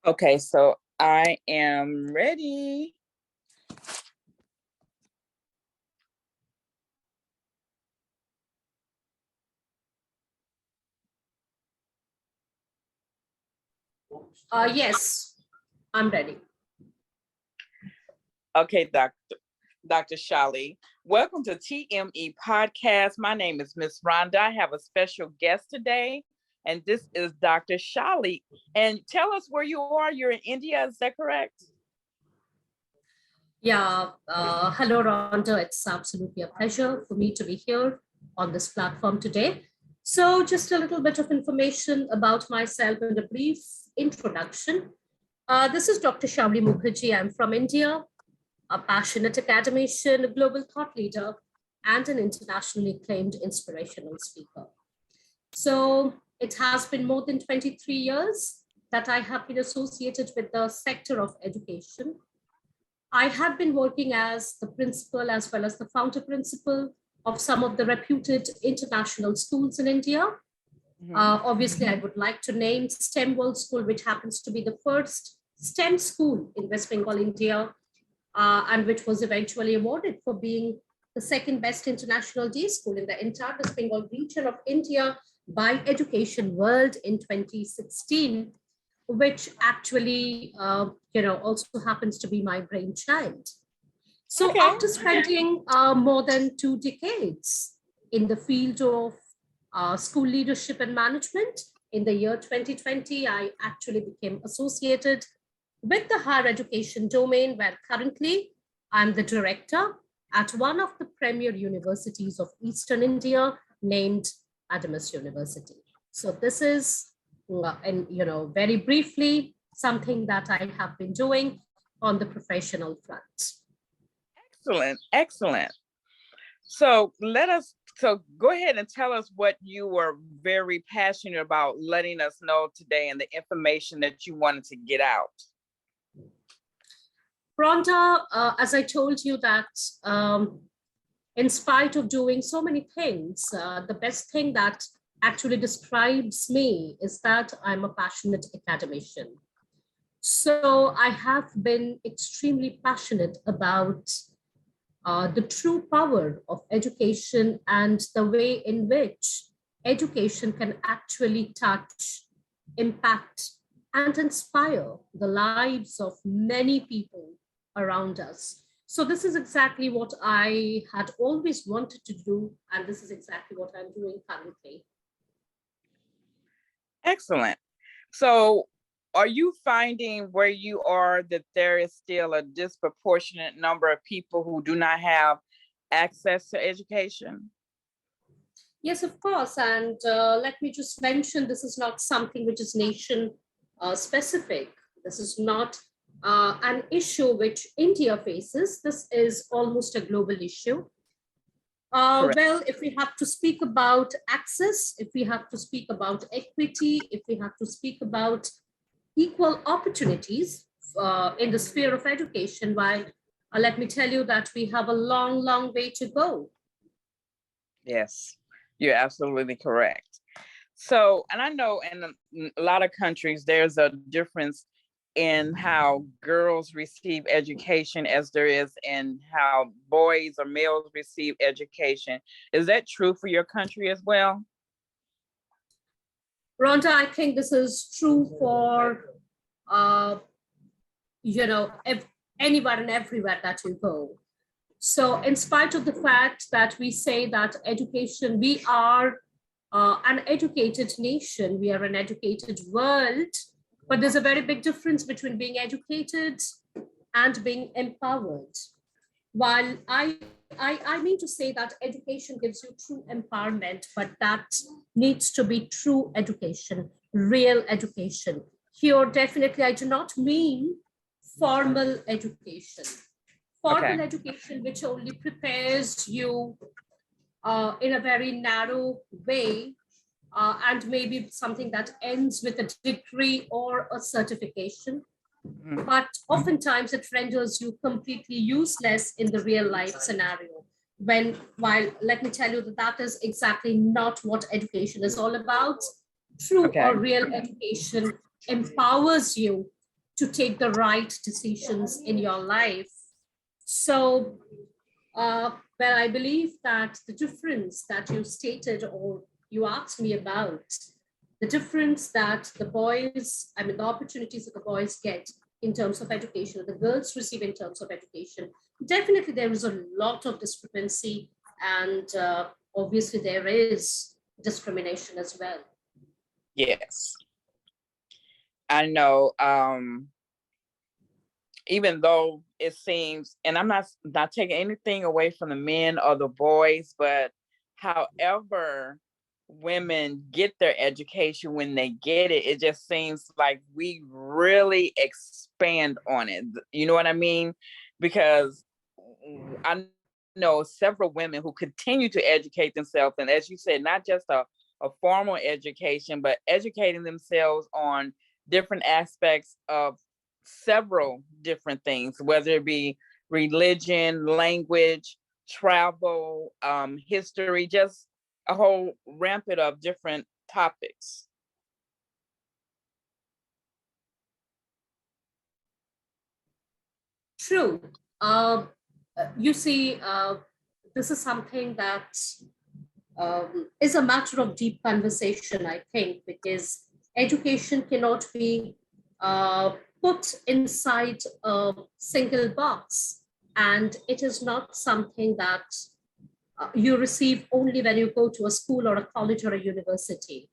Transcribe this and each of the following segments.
Okay, so I am ready. Yes, I'm ready. Okay, Dr. Shauli. Welcome to TME Podcast. My name is Miss Rhonda. I have a special guest today, and this is Dr. Shauli. And tell us where you are. You're in India, is that correct? Yeah, hello, Rhonda. It's absolutely a pleasure for me to be here on this platform today. So just a little bit of information about myself and a brief introduction. This is Dr. Shauli Mukherjee. I'm from India, a passionate academician, a global thought leader, and an internationally acclaimed inspirational speaker. So it has been more than 23 years that I have been associated with the sector of education. I have been working as the principal as well as the founder principal of some of the reputed international schools in India. Obviously, I would like to name STEM World School, which happens to be the first STEM school in West Bengal, India, and which was eventually awarded for being the second best international day school in the entire West Bengal region of India by Education World in 2016, which actually, also happens to be my brainchild. So Okay. after spending more than 2 decades in the field of school leadership and management, in the year 2020, I actually became associated with the higher education domain, where currently I'm the director at one of the premier universities of Eastern India named Adamas University. So this is, and very briefly, something that I have been doing on the professional front. Excellent, excellent. So go ahead and tell us what you were very passionate about letting us know today and the information that you wanted to get out. Rhonda, as I told you that in spite of doing so many things, the best thing that actually describes me is that I'm a passionate academician. So I have been extremely passionate about the true power of education and the way in which education can actually touch, impact, and inspire the lives of many people around us. So this is exactly what I had always wanted to do, and this is exactly what I'm doing currently. Excellent. So are you finding where you are that there is still a disproportionate number of people who do not have access to education? Yes, of course. And let me just mention, this is not something which is nation specific. This is not an issue which India faces. This is almost a global issue. Well, if we have to speak about access, if we have to speak about equity, if we have to speak about equal opportunities in the sphere of education, while let me tell you that we have a long, long way to go. Yes, you're absolutely correct. So, and I know in a lot of countries, there's a difference in how girls receive education as there is in how boys or males receive education. Is that true for your country as well? Rhonda, I think this is true for, anywhere and everywhere that you go. So in spite of the fact that we say that education, we are an educated nation, we are an educated world, but there's a very big difference between being educated and being empowered. While I mean to say that education gives you true empowerment, but that needs to be true education, real education. Here, definitely, I do not mean formal education. Formal education, which only prepares you in a very narrow way, and maybe something that ends with a degree or a certification. But oftentimes it renders you completely useless in the real life scenario. While let me tell you that that is exactly not what education is all about. True or real education empowers you to take the right decisions in your life. So, well, I believe that the difference that you stated or you asked me about, the difference that the boys, I mean, the opportunities that the boys get in terms of education, or the girls receive in terms of education, definitely there is a lot of discrepancy, and obviously there is discrimination as well. Yes. I know, even though it seems, and I'm not taking anything away from the men or the boys, but however women get their education, when they get it, it just seems like we really expand on it. You know what I mean? Because I know several women who continue to educate themselves, and as you said, not just a formal education, but educating themselves on different aspects of several different things, whether it be religion, language, travel, history, just a whole rampant of different topics. True. You see, this is something that is a matter of deep conversation, I think, because education cannot be put inside a single box. And it is not something that you receive only when you go to a school or a college or a university.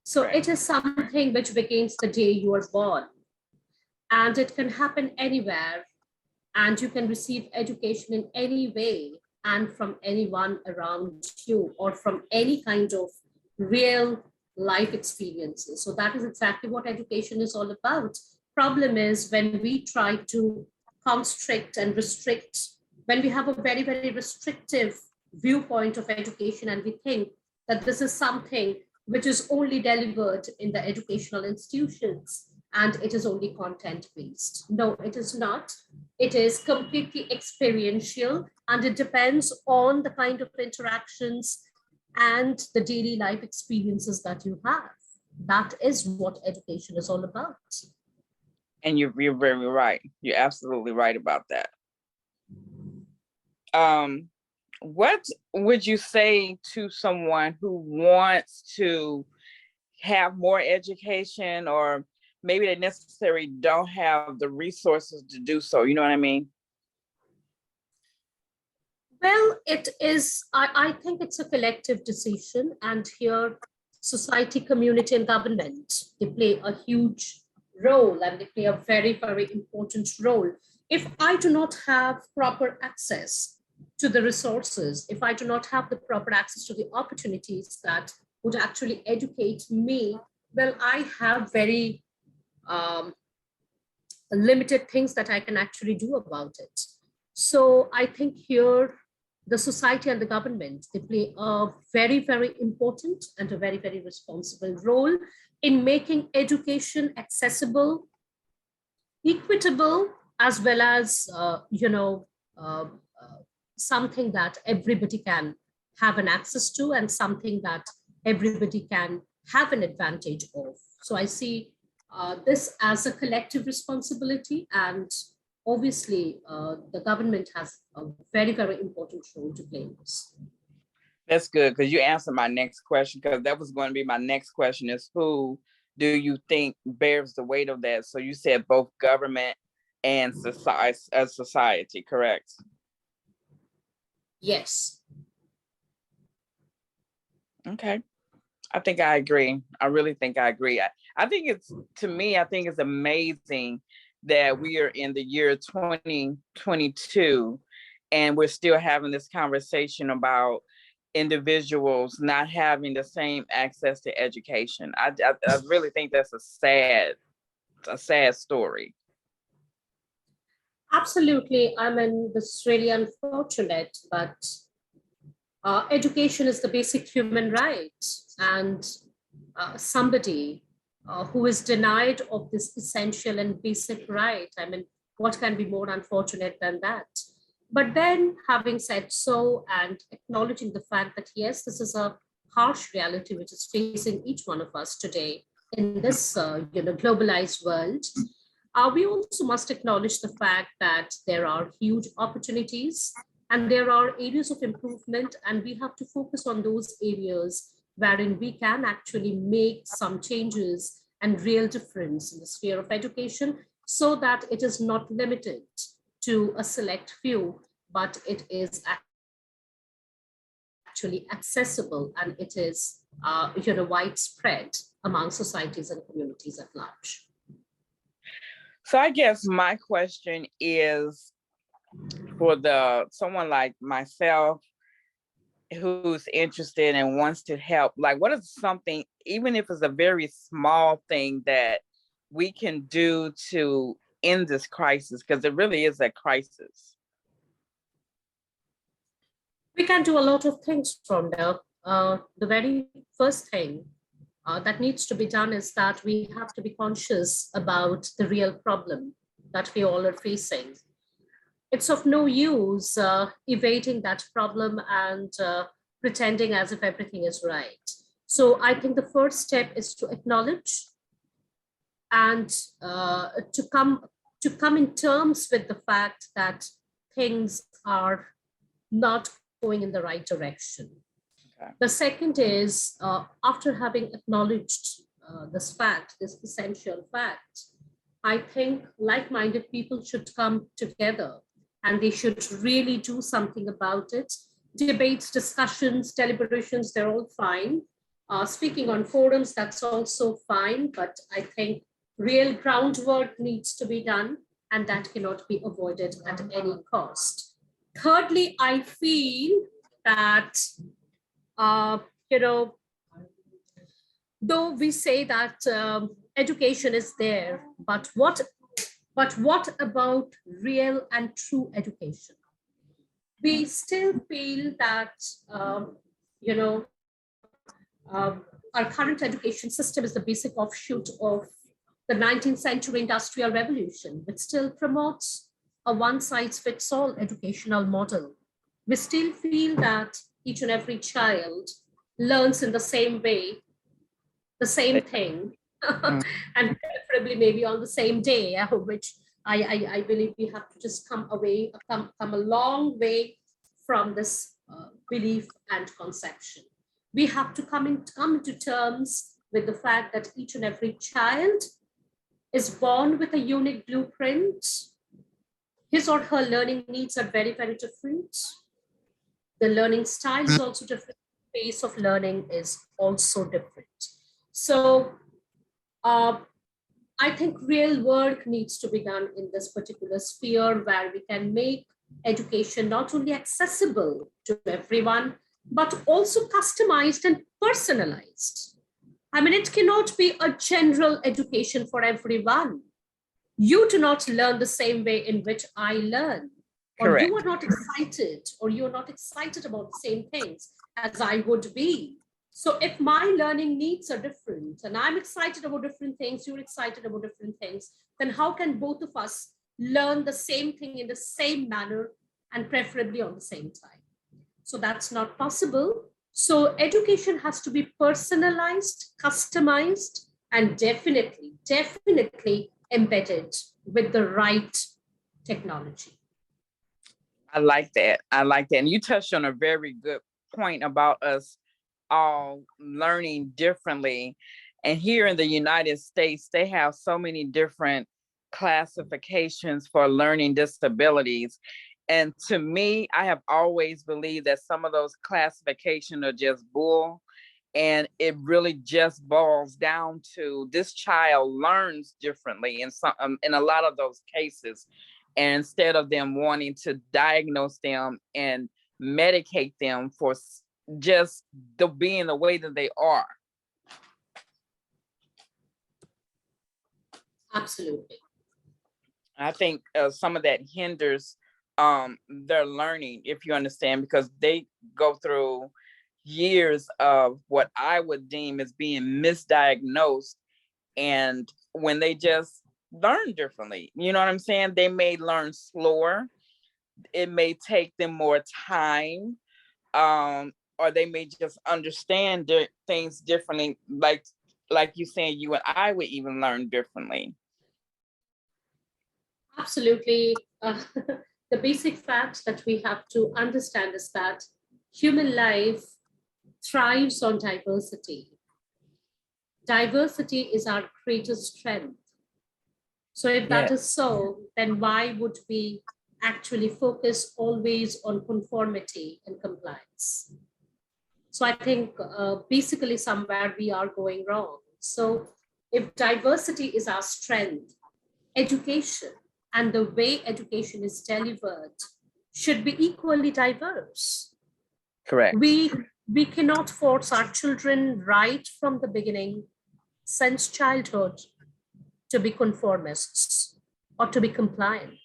So Right. it is something which begins the day you are born. And it can happen anywhere. And you can receive education in any way and from anyone around you, or from any kind of real life experiences. So that is exactly what education is all about. Problem is when we try to constrict and restrict, when we have a very, very restrictive viewpoint of education, and we think that this is something which is only delivered in the educational institutions and it is only content based. No, it is not. It is completely experiential, and it depends on the kind of interactions and the daily life experiences that you have. That is what education is all about. And you're very right. You're absolutely right about that. What would you say to someone who wants to have more education, or maybe they necessarily don't have the resources to do so? You know what I mean? Well, it is, I think it's a collective decision. And here, society, community, and government, they play a huge role, and they play a very, very important role. If I do not have proper access to the resources, if I do not have the proper access to the opportunities that would actually educate me, well, I have very um, limited things that I can actually do about it. So I think here the society and the government, they play a very, very important and a very, very responsible role in making education accessible, equitable, as well as, uh, something that everybody can have an access to, and something that everybody can have an advantage of. So I see this as a collective responsibility, and obviously the government has a very, very important role to play in this. That's good, because you answered my next question, because that was going to be my next question, is who do you think bears the weight of that? So you said both government and society, correct? Yes. Okay. I think I agree. I really think I agree. I think it's, to me, I think it's amazing that we are in the year 2022 and we're still having this conversation about individuals not having the same access to education. I really think that's a sad story. Absolutely. I mean, this is really unfortunate, but education is the basic human right. And somebody who is denied of this essential and basic right, I mean, what can be more unfortunate than that? But then, having said so, and acknowledging the fact that, yes, this is a harsh reality which is facing each one of us today in this globalized world, We also must acknowledge the fact that there are huge opportunities and there are areas of improvement, and we have to focus on those areas wherein we can actually make some changes and real difference in the sphere of education, so that it is not limited to a select few, but it is actually accessible and it is widespread among societies and communities at large. So I guess my question is for someone like myself who's interested and wants to help, like what is something, even if it's a very small thing, that we can do to end this crisis? Because it really is a crisis. We can do a lot of things from there. The very first thing that needs to be done is that we have to be conscious about the real problem that we all are facing. It's of no use evading that problem and pretending as if everything is right. So I think the first step is to acknowledge and to come in terms with the fact that things are not going in the right direction. Okay. The second is, after having acknowledged this fact, this essential fact, I think like-minded people should come together and they should really do something about it. Debates, discussions, deliberations, they're all fine. Speaking on forums, that's also fine, but I think real groundwork needs to be done, and that cannot be avoided at any cost. Thirdly, I feel that, though we say that education is there, but what about real and true education? We still feel that, our current education system is the basic offshoot of the 19th century industrial revolution, which still promotes a one-size-fits-all educational model. We still feel that each and every child learns in the same way, the same thing, and preferably maybe on the same day, which I believe we have to just come a long way from this belief and conception. We have to come into terms with the fact that each and every child is born with a unique blueprint. His or her learning needs are very, very different. The learning style is also different. The pace of learning is also different. So I think real work needs to be done in this particular sphere, where we can make education not only accessible to everyone, but also customized and personalized. I mean, it cannot be a general education for everyone. You do not learn the same way in which I learn. Correct. Or you are not excited, or you're not excited about the same things as I would be. So if my learning needs are different and I'm excited about different things, you're excited about different things, then how can both of us learn the same thing in the same manner and preferably on the same time? So that's not possible. So education has to be personalized, customized, and definitely embedded with the right technology. I like that. And you touched on a very good point about us all learning differently. And here in the United States, they have so many different classifications for learning disabilities. And to me, I have always believed that some of those classifications are just bull. And it really just boils down to this child learns differently in a lot of those cases. And instead of them wanting to diagnose them and medicate them for just being the way that they are. Absolutely. I think some of that hinders their learning, if you understand, because they go through years of what I would deem as being misdiagnosed, and when they just learn differently, you know what I'm saying? They may learn slower. It may take them more time, or they may just understand things differently, like you saying, you and I would even learn differently. Absolutely. The basic fact that we have to understand is that human life thrives on diversity. Diversity is our greatest strength. So if that is so, then why would we actually focus always on conformity and compliance? So I think basically somewhere we are going wrong. So if diversity is our strength, education and the way education is delivered should be equally diverse. Correct. We cannot force our children right from the beginning, since childhood, to be conformists or to be compliant.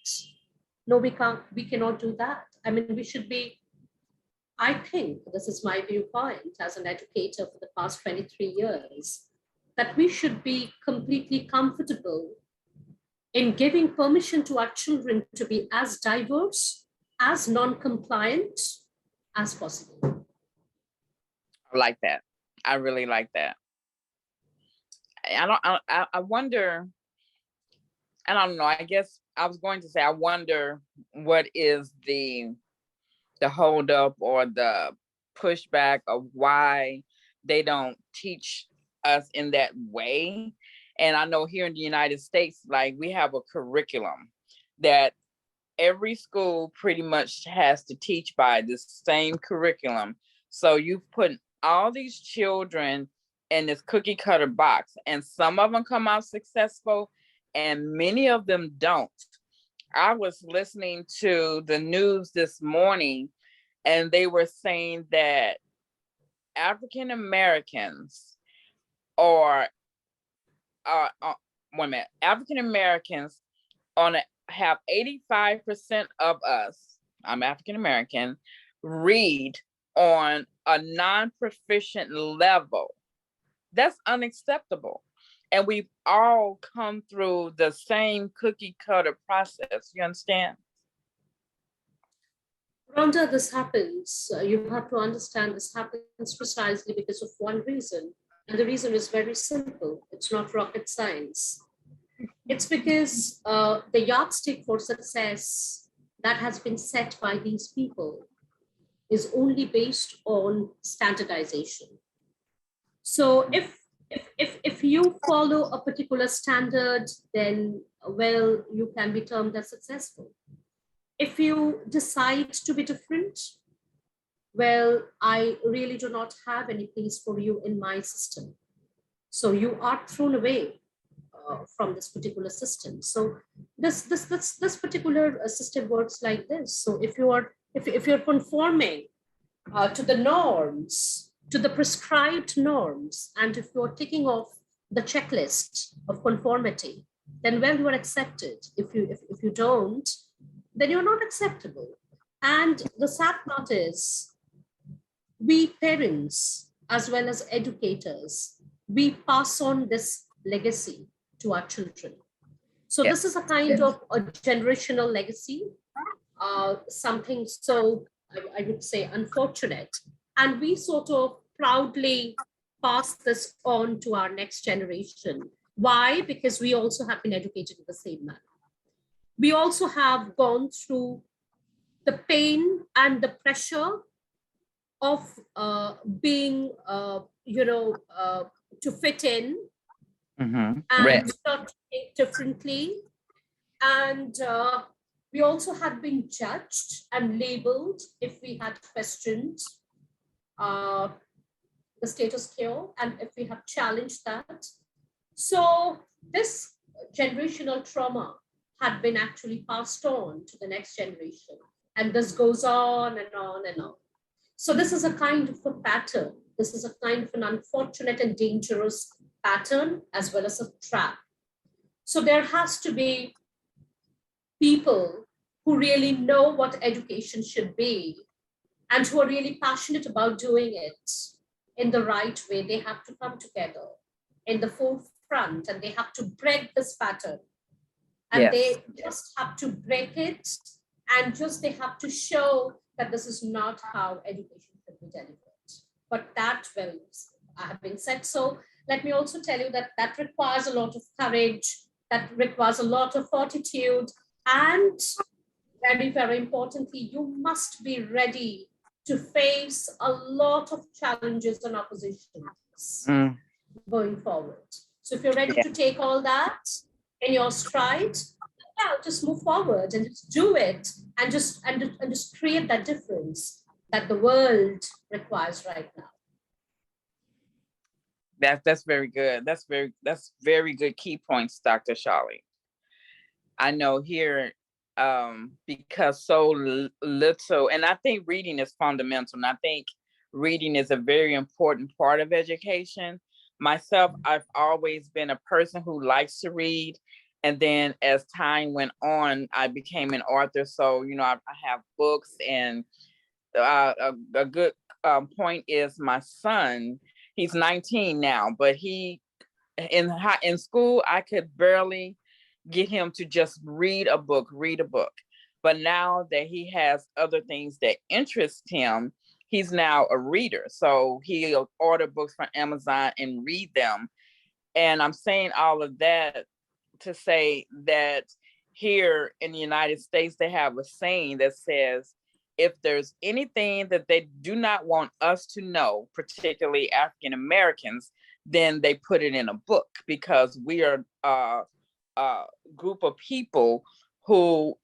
No, we can't, we cannot do that. I mean, we should be, I think this is my viewpoint as an educator for the past 23 years, that we should be completely comfortable in giving permission to our children to be as diverse, as non-compliant as possible. I like that. I really like that. I wonder, I don't know, I guess I was going to say, I wonder what is the holdup or the pushback of why they don't teach us in that way. And I know here in the United States, like we have a curriculum that every school pretty much has to teach by the same curriculum. So you put all these children in this cookie cutter box, and some of them come out successful and many of them don't. I was listening to the news this morning and they were saying that African Americans are African Americans have 85% of us, I'm African American, read on a non-proficient level. That's unacceptable. And we've all come through the same cookie cutter process. You understand? Rhonda, this happens. You have to understand this happens precisely because of one reason. And the reason is very simple. It's not rocket science. It's because the yardstick for success that has been set by these people is only based on standardization. So if you follow a particular standard, then, well, you can be termed as successful. If you decide to be different, well, I really do not have any place for you in my system. So you are thrown away from this particular system. So this particular system works like this. So if you're conforming to the norms, to the prescribed norms, and if you're ticking off the checklist of conformity, then well, you are accepted. If you don't, then you're not acceptable. And the sad part is, we parents, as well as educators, we pass on this legacy to our children. So this is a kind of a generational legacy, something so, I would say, unfortunate. And we sort of proudly pass this on to our next generation. Why? Because we also have been educated in the same manner. We also have gone through the pain and the pressure of being, to fit in and not think differently. And we also had been judged and labeled if we had questioned the status quo and if we have challenged that. So this generational trauma had been actually passed on to the next generation. And this goes on and on and on. So this is a kind of a pattern. This is a kind of an unfortunate and dangerous pattern, as well as a trap. So there has to be people who really know what education should be and who are really passionate about doing it in the right way. They have to come together in the forefront and they have to break this pattern. And they just have to break it, and just they have to show that this is not how education should be delivered. But that, well, I have been said. So let me also tell you that that requires a lot of courage, that requires a lot of fortitude, And very, very importantly, you must be ready to face a lot of challenges and oppositions going forward. So if you're ready to take all that in your stride, yeah, just move forward and just do it and just create that difference that the world requires right now. That's very good. That's very good key points, Dr. Shauli. I know here, because so little, and I think reading is fundamental, and I think reading is a very important part of education. Myself, I've always been a person who likes to read, and then as time went on, I became an author. So, I have books, and a good point is my son. He's 19 now, but in school, I could barely get him to just read a book. But now that he has other things that interest him, he's now a reader. So he'll order books from Amazon and read them. And I'm saying all of that to say that here in the United States, they have a saying that says, if there's anything that they do not want us to know, particularly African Americans, then they put it in a book, because we are a group of people who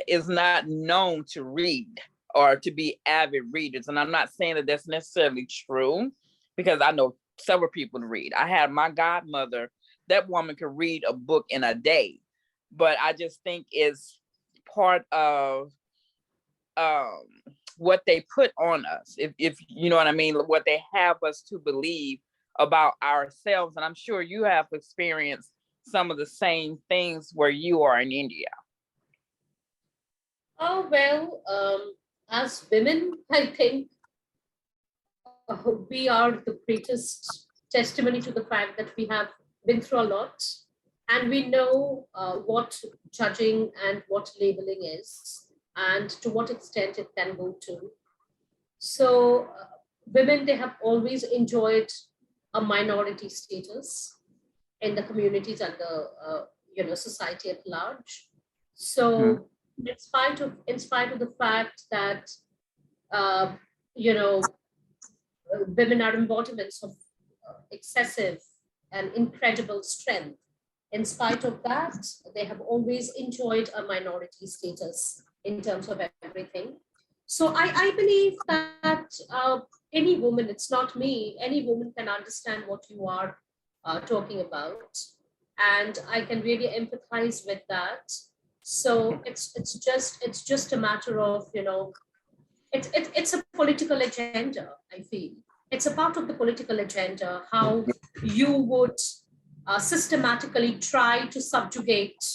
is not known to read or to be avid readers. And I'm not saying that that's necessarily true, because I know several people to read. I had my godmother, that woman could read a book in a day, but I just think it's part of what they put on us, if you know what I mean, what they have us to believe about ourselves. And I'm sure you have experienced some of the same things where you are in India. Oh, well, as women, I think we are the greatest testimony to the fact that we have been through a lot, and we know what judging and what labeling is, and to what extent it can go to. So women, they have always enjoyed a minority status in the communities and the society at large. So in spite of the fact that women are embodiments of excessive and incredible strength, in spite of that, they have always enjoyed a minority status in terms of everything. So I believe that any woman, it's not me, any woman can understand what you are talking about, and I can really empathize with that. So it's just a matter of, it's a political agenda. I feel it's a part of the political agenda, how you would systematically try to subjugate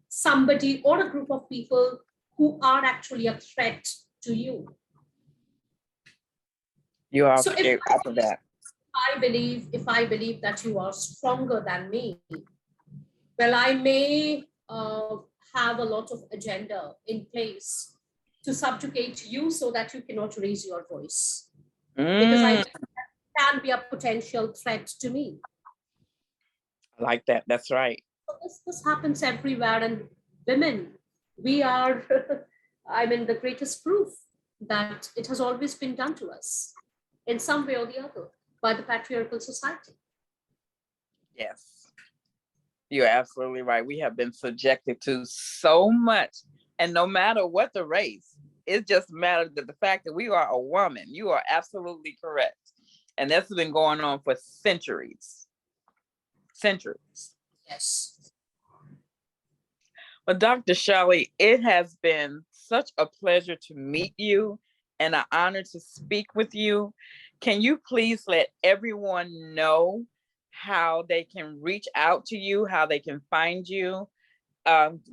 somebody or a group of people who are actually a threat to you. You are so if that. if I believe that you are stronger than me, well, I may have a lot of agenda in place to subjugate you so that you cannot raise your voice. Because I think that can be a potential threat to me. I like that. That's right. So this happens everywhere, and women, we are, I mean, the greatest proof that it has always been done to us in some way or the other by the patriarchal society. Yes, you're absolutely right. We have been subjected to so much, and no matter what the race, it just matters that the fact that we are a woman. You are absolutely correct. And that's been going on for centuries. Yes. Well, Dr. Shauli, it has been such a pleasure to meet you and an honor to speak with you. Can you please let everyone know how they can reach out to you, how they can find you,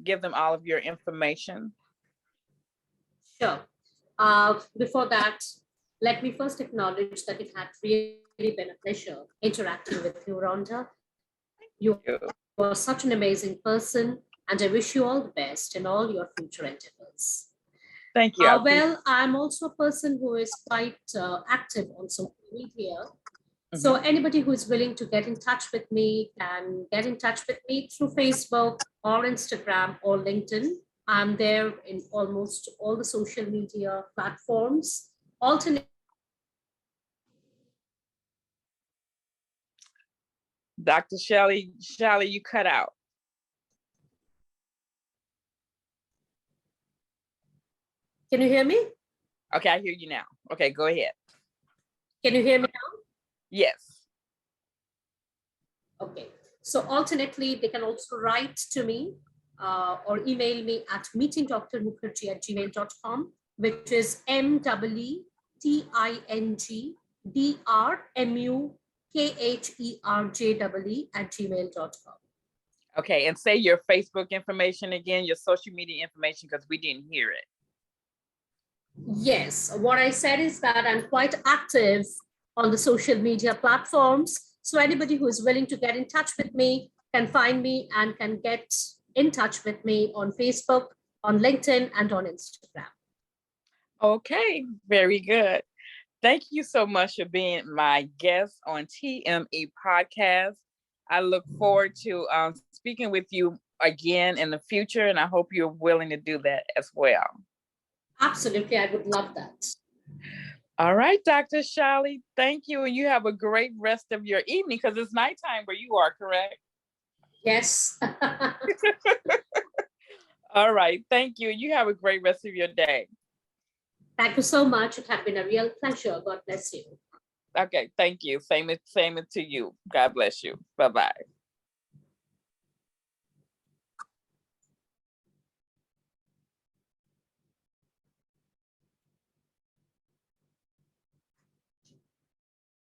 give them all of your information? Sure. Before that, let me first acknowledge that it had really been a pleasure interacting with you, Rhonda. You are such an amazing person, and I wish you all the best in all your future endeavors. Thank you. Well, I'm also a person who is quite active on social media. So anybody who is willing to get in touch with me can get in touch with me through Facebook or Instagram or LinkedIn. I'm there in almost all the social media platforms. Alternate. Dr. Shauli, you cut out. Can you hear me? Okay, I hear you now. Okay, go ahead. Can you hear me now? Yes. Okay. So alternately, they can also write to me or email me at meetingdrmukherjee@gmail.com, which is MEETINGDRMUKHERJEE@gmail.com. Okay, and say your Facebook information again, your social media information, because we didn't hear it. Yes, what I said is that I'm quite active on the social media platforms. So anybody who is willing to get in touch with me can find me and can get in touch with me on Facebook, on LinkedIn, and on Instagram. Okay, very good. Thank you so much for being my guest on TME Podcast. I look forward to speaking with you again in the future, and I hope you're willing to do that as well. Absolutely, I would love that. All right, Dr. Shauli, thank you. And you have a great rest of your evening because it's nighttime where you are, correct? Yes. All right, thank you. You have a great rest of your day. Thank you so much. It has been a real pleasure. God bless you. Okay, thank you. Same to you. God bless you. Bye-bye.